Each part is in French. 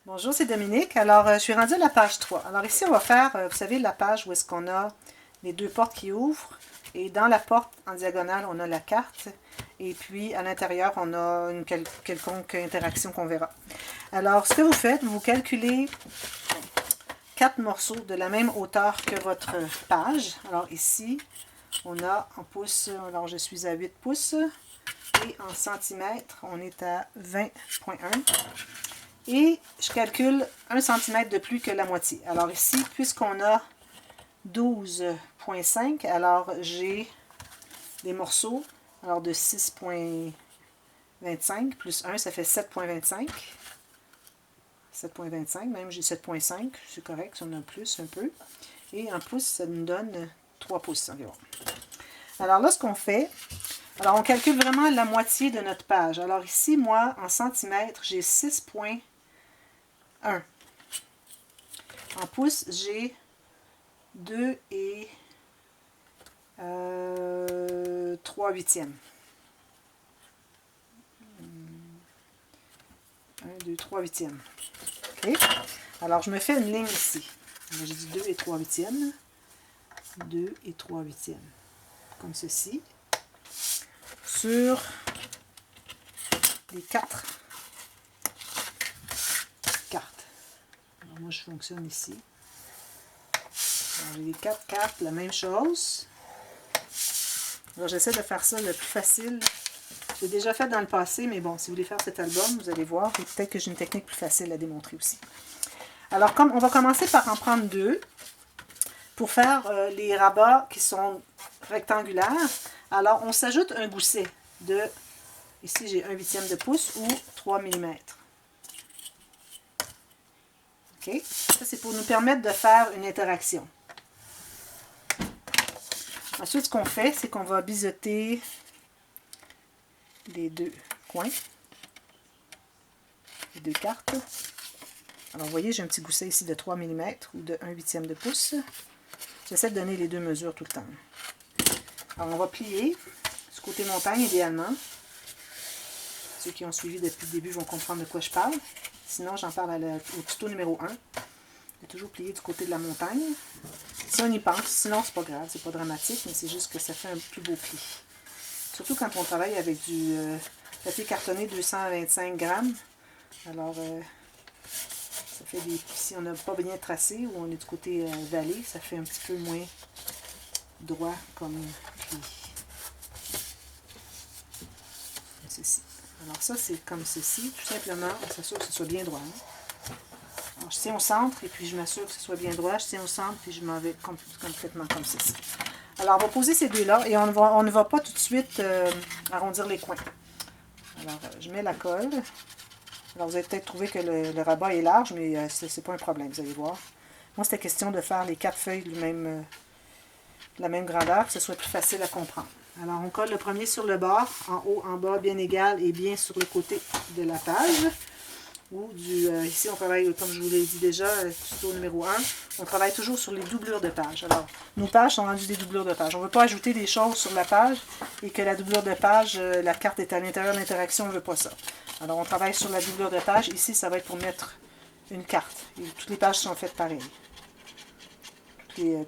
Bonjour, c'est Dominique. Alors, je suis rendue à la page 3. Alors ici, on va faire, vous savez, la page où est-ce qu'on a les deux portes qui ouvrent. Et dans la porte, en diagonale, on a la carte. Et puis, à l'intérieur, on a une quelconque interaction qu'on verra. Alors, ce que vous faites, vous calculez 4 morceaux de la même hauteur que votre page. Alors ici, on a en pouces, alors je suis à 8 pouces. Et en centimètres, on est à 20,1. Et je calcule 1 cm de plus que la moitié. Alors ici, puisqu'on a 12,5, alors j'ai des morceaux alors de 6,25 plus 1, ça fait 7,25. 7,25, même j'ai 7,5, c'est correct, si on a plus un peu. Et en pouces, ça nous donne 3 pouces environ. Alors là, ce qu'on fait, alors on calcule vraiment la moitié de notre page. Alors ici, moi, en centimètres, j'ai 6,1. En pouces, j'ai 2 et 3 huitièmes. 1, 2, 3 huitièmes. OK? Alors, je me fais une ligne ici. J'ai dit 2 et 3 huitièmes. 2 et 3 huitièmes. Comme ceci. Sur les 4 cartes. Alors, moi, je fonctionne ici. J'ai les 4 cartes, la même chose. Alors, j'essaie de faire ça le plus facile. J'ai déjà fait dans le passé, mais bon, si vous voulez faire cet album, vous allez voir. Et peut-être que j'ai une technique plus facile à démontrer aussi. Alors, comme on va commencer par en prendre 2 pour faire les rabats qui sont rectangulaires. Alors, on s'ajoute un gousset de, ici j'ai 1 huitième de pouce ou 3 mm. OK? Ça, c'est pour nous permettre de faire une interaction. Ensuite, ce qu'on fait, c'est qu'on va biseauter les deux coins, les deux cartes. Alors, vous voyez, j'ai un petit gousset ici de 3 mm ou de 1 huitième de pouce. J'essaie de donner les deux mesures tout le temps. Alors, on va plier du côté montagne, idéalement. Ceux qui ont suivi depuis le début vont comprendre de quoi je parle. Sinon, j'en parle au tuto numéro 1. De toujours plier du côté de la montagne. Si on y pense, sinon c'est pas grave, c'est pas dramatique, mais c'est juste que ça fait un plus beau pli. Surtout quand on travaille avec du papier cartonné 225 grammes. Alors, ça fait des plis. Si on n'a pas bien tracé ou on est du côté vallée, ça fait un petit peu moins droit comme pli. Comme ceci. Alors ça, c'est comme ceci. Tout simplement, on s'assure que ce soit bien droit. Hein? Alors, je tiens au centre et puis je m'assure que ce soit bien droit. Je tiens au centre puis je m'en vais complètement comme ceci. Alors, on va poser ces deux-là et on ne va pas tout de suite arrondir les coins. Alors, je mets la colle. Alors, vous allez peut-être trouver que le rabat est large, mais c'est pas un problème, vous allez voir. Moi, c'était question de faire les 4 feuilles de la même grandeur, que ce soit plus facile à comprendre. Alors, on colle le premier sur le bord, en haut, en bas, bien égal et bien sur le côté de la page. Ou ici, on travaille, comme je vous l'ai dit déjà, tuto numéro 1, on travaille toujours sur les doublures de page. Alors, nos pages sont rendues des doublures de page. On ne veut pas ajouter des choses sur la page et que la doublure de page, la carte est à l'intérieur de l'interaction, on ne veut pas ça. Alors, on travaille sur la doublure de page. Ici, ça va être pour mettre une carte. Et toutes les pages sont faites pareil.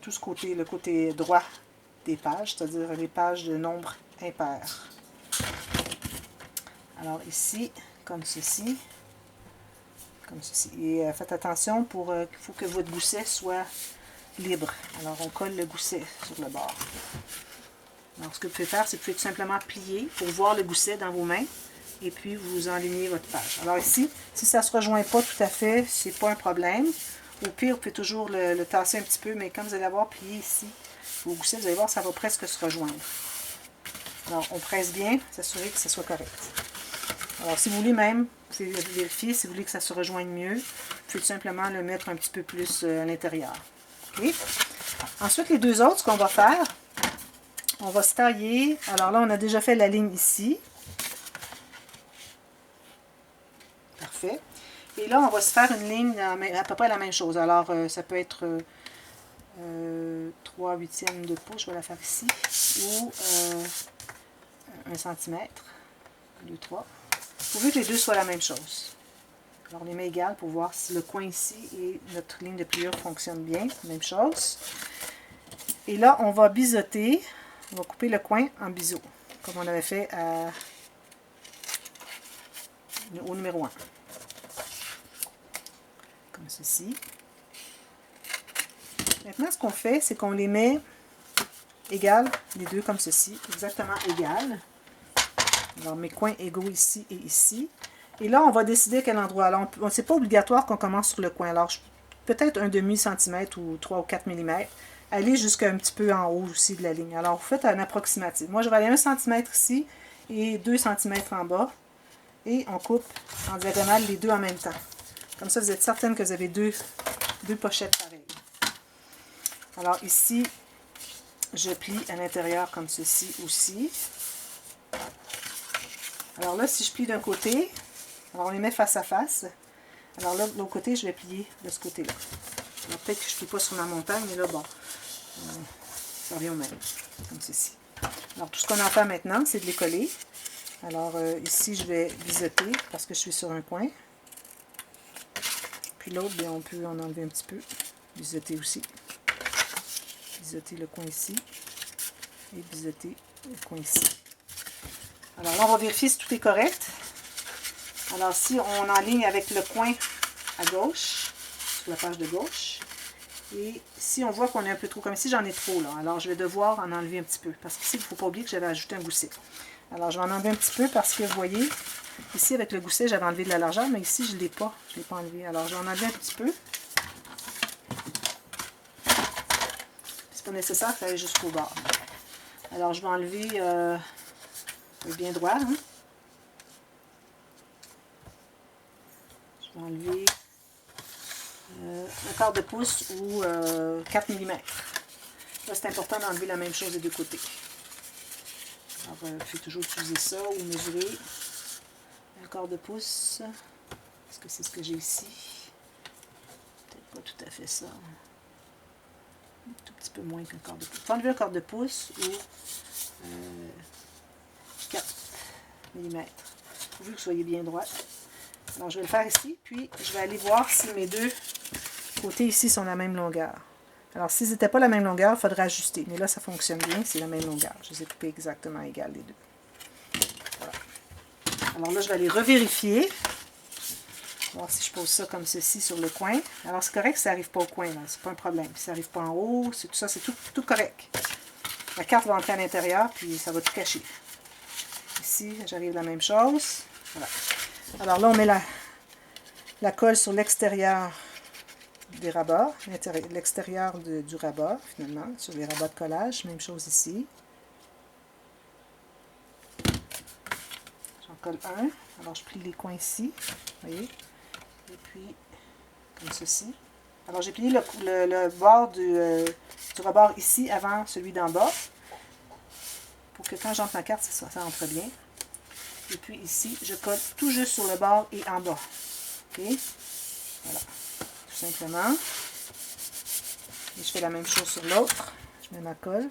Tout ce côté, le côté droit des pages, c'est-à-dire les pages de nombre impair. Alors, ici, comme ceci. Comme ceci. Et faites attention, il faut que votre gousset soit libre. Alors, on colle le gousset sur le bord. Alors, ce que vous pouvez faire, c'est que vous pouvez tout simplement plier pour voir le gousset dans vos mains. Et puis, vous enlignez votre page. Alors ici, si ça ne se rejoint pas tout à fait, c'est pas un problème. Au pire, vous pouvez toujours le tasser un petit peu, mais quand vous allez avoir plié ici, vos goussets, vous allez voir, ça va presque se rejoindre. Alors, on presse bien, s'assurer que ça soit correct. Alors, si vous voulez même vérifier, si vous voulez que ça se rejoigne mieux, vous pouvez tout simplement le mettre un petit peu plus à l'intérieur. Okay? Ensuite, les deux autres, ce qu'on va faire, on va se tailler. Alors là, on a déjà fait la ligne ici. Parfait. Et là, on va se faire une ligne à peu près la même chose. Alors, ça peut être 3 huitièmes de pouce, je vais la faire ici, ou 1 cm, 2, 3. Pourvu que les deux soient la même chose. Alors, on les met égales pour voir si le coin ici et notre ligne de pliure fonctionne bien. Même chose. Et là, on va biseauter. On va couper le coin en biseau, comme on avait fait au numéro 1. Comme ceci. Maintenant, ce qu'on fait, c'est qu'on les met égales, les deux comme ceci, exactement égales. Alors, mes coins égaux ici et ici. Et là, on va décider à quel endroit. Alors, c'est pas obligatoire qu'on commence sur le coin. Alors, peut-être un demi-centimètre ou 3 ou 4 mm. Aller jusqu'à un petit peu en haut aussi de la ligne. Alors, vous faites un approximatif. Moi, je vais aller 1 cm ici et 2 cm en bas. Et on coupe en diagonale les deux en même temps. Comme ça, vous êtes certaine que vous avez deux pochettes pareilles. Alors, ici, je plie à l'intérieur comme ceci aussi. Alors là, si je plie d'un côté, alors on les met face à face. Alors là, de l'autre côté, je vais plier de ce côté-là. Alors peut-être que je ne plie pas sur ma montagne, mais là, bon, ça revient au même, comme ceci. Alors tout ce qu'on a à faire maintenant, c'est de les coller. Alors ici, je vais biseauter parce que je suis sur un coin. Puis l'autre, bien, on peut en enlever un petit peu. Biseauter aussi. Biseauter le coin ici. Et biseauter le coin ici. Alors là, on va vérifier si tout est correct. Alors si on enligne avec le coin à gauche, sur la page de gauche, et si on voit qu'on est un peu trop, comme ici j'en ai trop là, alors je vais devoir en enlever un petit peu, parce qu'ici il ne faut pas oublier que j'avais ajouté un gousset. Alors je vais en enlever un petit peu parce que vous voyez, ici avec le gousset j'avais enlevé de la largeur, mais ici je ne l'ai pas enlevé. Alors je vais en enlever un petit peu. C'est pas nécessaire que ça aille jusqu'au bord. Alors je vais enlever bien droit. Hein? Je vais enlever un quart de pouce ou 4 mm. Là, c'est important d'enlever la même chose des deux côtés. Alors, il faut toujours utiliser ça ou mesurer un quart de pouce. Est-ce que c'est ce que j'ai ici? Peut-être pas tout à fait ça. Un tout petit peu moins qu'un quart de pouce. Il faut enlever un quart de pouce ou 4 mm. Il faut que vous soyez bien droit. Alors, je vais le faire ici, puis je vais aller voir si mes deux côtés ici sont la même longueur. Alors, s'ils n'étaient pas la même longueur, il faudrait ajuster. Mais là, ça fonctionne bien, c'est la même longueur. Je les ai coupés exactement égales, les deux. Voilà. Alors là, je vais aller revérifier. Voir si je pose ça comme ceci sur le coin. Alors, c'est correct si ça n'arrive pas au coin, c'est pas un problème. Si ça n'arrive pas en haut, tout ça, c'est tout correct. La carte va entrer à l'intérieur, puis ça va tout cacher. Ici, j'arrive la même chose. Voilà. Alors là, on met la colle sur l'extérieur des rabats, l'extérieur du rabat, finalement, sur les rabats de collage. Même chose ici. J'en colle un. Alors, je plie les coins ici. Vous voyez? Et puis, comme ceci. Alors, j'ai plié le bord du rebord ici avant celui d'en bas. Pour que quand j'entre ma carte, ça entre bien. Et puis ici, je colle tout juste sur le bord et en bas. OK? Voilà. Tout simplement. Et je fais la même chose sur l'autre. Je mets ma colle.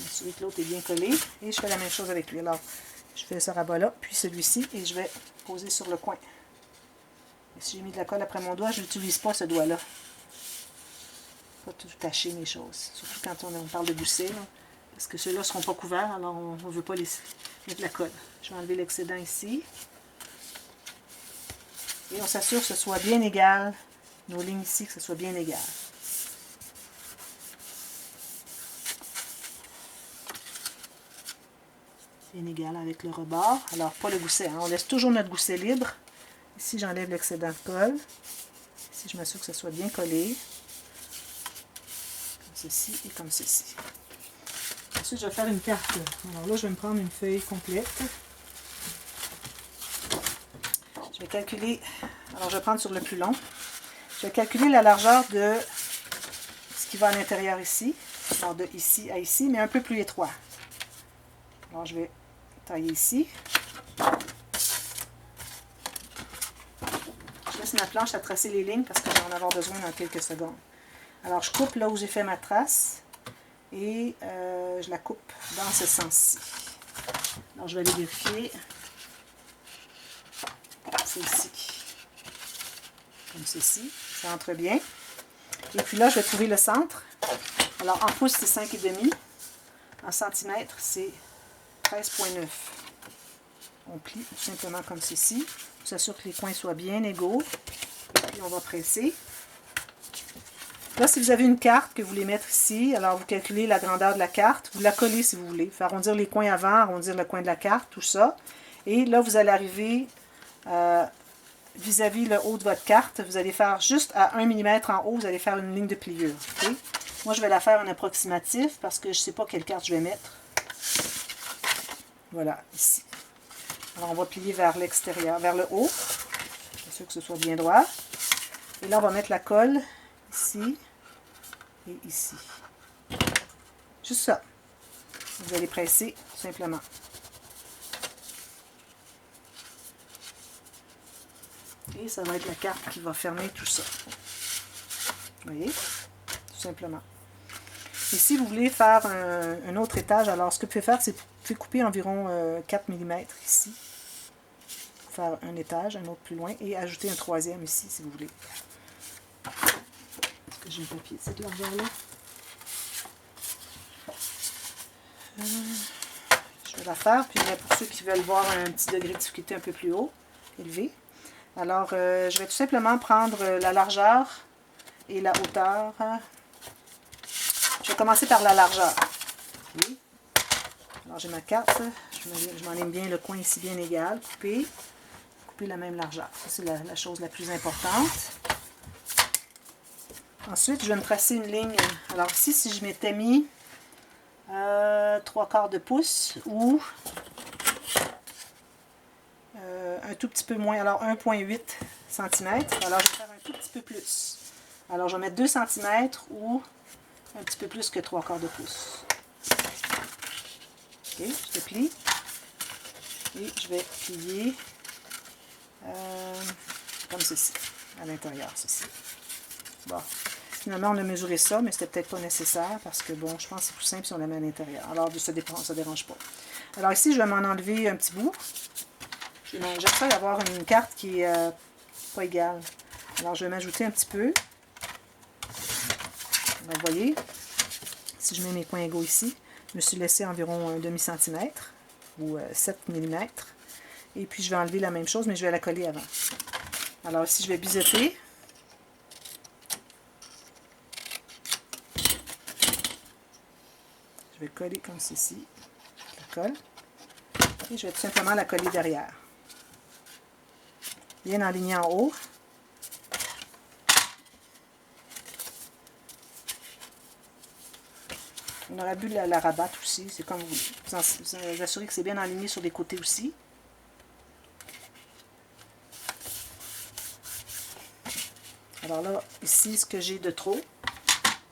Ensuite, l'autre est bien collé. Et je fais la même chose avec lui. Alors, je fais ce rabat-là, puis celui-ci, et je vais poser sur le coin. Et si j'ai mis de la colle après mon doigt, je n'utilise pas ce doigt-là. Pas tout tacher mes choses. Surtout quand on parle de gousset, parce que ceux-là ne seront pas couverts, alors on ne veut pas les mettre de la colle. Je vais enlever l'excédent ici. Et on s'assure que ce soit bien égal. Nos lignes ici, que ce soit bien égal. Bien égal avec le rebord. Alors, pas le gousset. Hein. On laisse toujours notre gousset libre. Ici, j'enlève l'excédent de colle. Ici, je m'assure que ça soit bien collé. Comme ceci et comme ceci. Ensuite, je vais faire une carte. Alors là, je vais me prendre une feuille complète. Je vais calculer. Alors, je vais prendre sur le plus long. Je vais calculer la largeur de ce qui va à l'intérieur ici. Alors, de ici à ici, mais un peu plus étroit. Alors, je vais tailler ici. Je ma planche à tracer les lignes parce que je vais en avoir besoin dans quelques secondes. Alors, je coupe là où j'ai fait ma trace et je la coupe dans ce sens-ci. Alors, je vais aller vérifier. Celle-ci. Comme ceci. Ça entre bien. Et puis là, je vais trouver le centre. Alors, en pouces, c'est 5,5. En centimètres, c'est 13,9. On plie tout simplement comme ceci. On s'assure que les coins soient bien égaux. Et puis, on va presser. Là, si vous avez une carte que vous voulez mettre ici, alors vous calculez la grandeur de la carte. Vous la collez si vous voulez. Faire arrondir les coins avant, arrondir le coin de la carte, tout ça. Et là, vous allez arriver vis-à-vis le haut de votre carte. Vous allez faire juste à 1 mm en haut, vous allez faire une ligne de pliure. Okay? Moi, je vais la faire en approximatif parce que je ne sais pas quelle carte je vais mettre. Voilà, ici. Alors, on va plier vers l'extérieur, vers le haut. Bien sûr que ce soit bien droit. Et là, on va mettre la colle ici et ici. Juste ça. Vous allez presser tout simplement. Et ça va être la carte qui va fermer tout ça. Vous voyez? Tout simplement. Et si vous voulez faire un autre étage, alors ce que vous pouvez faire, c'est que vous pouvez couper environ 4 mm ici. Pour faire un étage, un autre plus loin, et ajouter un troisième ici, si vous voulez. Est-ce que j'ai un papier de cette largeur-là? Je vais la faire, puis pour ceux qui veulent voir un petit degré de difficulté un peu plus haut, élevé. Alors, je vais tout simplement prendre la largeur et la hauteur. Je vais commencer par la largeur. Okay. Alors, j'ai ma carte. Je m'enligne bien le coin ici, bien égal. Couper. Couper la même largeur. Ça, c'est la chose la plus importante. Ensuite, je vais me tracer une ligne. Alors ici, si je m'étais mis 3/4 de pouce ou un tout petit peu moins, alors 1,8 cm. Alors, je vais faire un tout petit peu plus. Alors, je vais mettre 2 cm ou un petit peu plus que 3/4 de pouce. Ok, je déplie. Et je vais plier comme ceci, à l'intérieur, ceci. Bon, finalement, on a mesuré ça, mais c'était peut-être pas nécessaire parce que, bon, je pense que c'est plus simple si on la met à l'intérieur. Alors, ça ne dérange pas. Alors ici, je vais m'en enlever un petit bout. J'essaie d'avoir une carte qui est pas égale. Alors, je vais m'ajouter un petit peu. Donc, vous voyez, si je mets mes coins égaux ici, je me suis laissé environ un demi-centimètre ou 7 mm. Et puis, je vais enlever la même chose, mais je vais la coller avant. Alors, ici, je vais biseauter. Je vais coller comme ceci. Je la colle. Et je vais tout simplement la coller derrière. Bien enlignée en haut. On aurait pu la rabattre aussi, c'est comme vous voulez. Vous assurez que c'est bien aligné sur les côtés aussi. Alors là, ici, ce que j'ai de trop,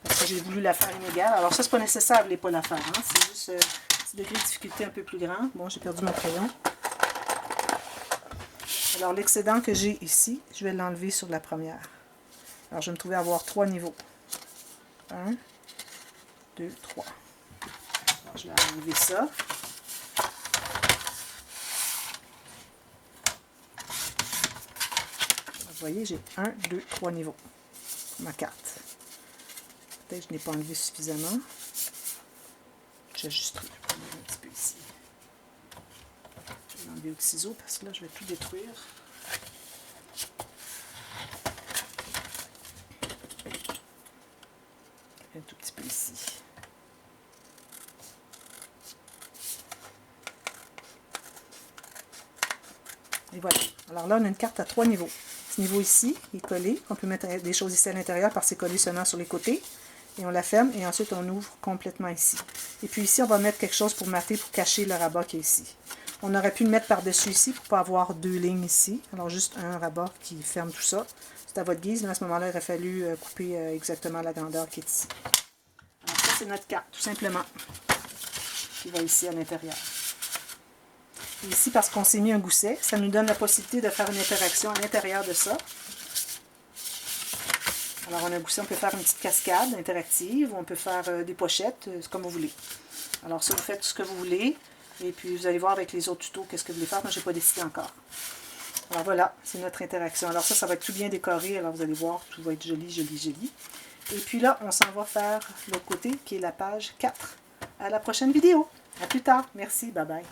parce que j'ai voulu la faire inégale. Alors ça, c'est pas nécessaire, vous ne voulez pas la faire. Hein? C'est juste un petit degré de difficulté un peu plus grand. Bon, j'ai perdu mon crayon. Alors l'excédent que j'ai ici, je vais l'enlever sur la première. Alors je vais me trouver à avoir 3 niveaux. 1, 2, 3. Alors, je vais enlever ça. Vous voyez, j'ai 1, 2, 3 niveaux. Ma carte. Peut-être que je n'ai pas enlevé suffisamment. J'ajusterai un petit peu ici. Je vais enlever le ciseau parce que là, je vais tout détruire. Un tout petit peu ici. Et voilà. Alors là, on a une carte à 3 niveaux. Ce niveau ici est collé. On peut mettre des choses ici à l'intérieur parce que c'est collé seulement sur les côtés. Et on la ferme et ensuite on ouvre complètement ici. Et puis ici, on va mettre quelque chose pour mater, pour cacher le rabat qui est ici. On aurait pu le mettre par-dessus ici pour ne pas avoir 2 lignes ici. Alors juste un rabat qui ferme tout ça. C'est à votre guise, mais à ce moment-là, il aurait fallu couper exactement la grandeur qui est ici. Alors ça, c'est notre carte, tout simplement, qui va ici à l'intérieur. Ici, parce qu'on s'est mis un gousset, ça nous donne la possibilité de faire une interaction à l'intérieur de ça. Alors, on a aussi, on peut faire une petite cascade interactive, ou on peut faire des pochettes, c'est comme vous voulez. Alors, ça, vous faites ce que vous voulez. Et puis, vous allez voir avec les autres tutos qu'est-ce que vous voulez faire. Moi, je n'ai pas décidé encore. Alors, voilà, c'est notre interaction. Alors, ça va être tout bien décoré. Alors, vous allez voir, tout va être joli, joli, joli. Et puis là, on s'en va faire l'autre côté, qui est la page 4. À la prochaine vidéo. À plus tard. Merci. Bye bye.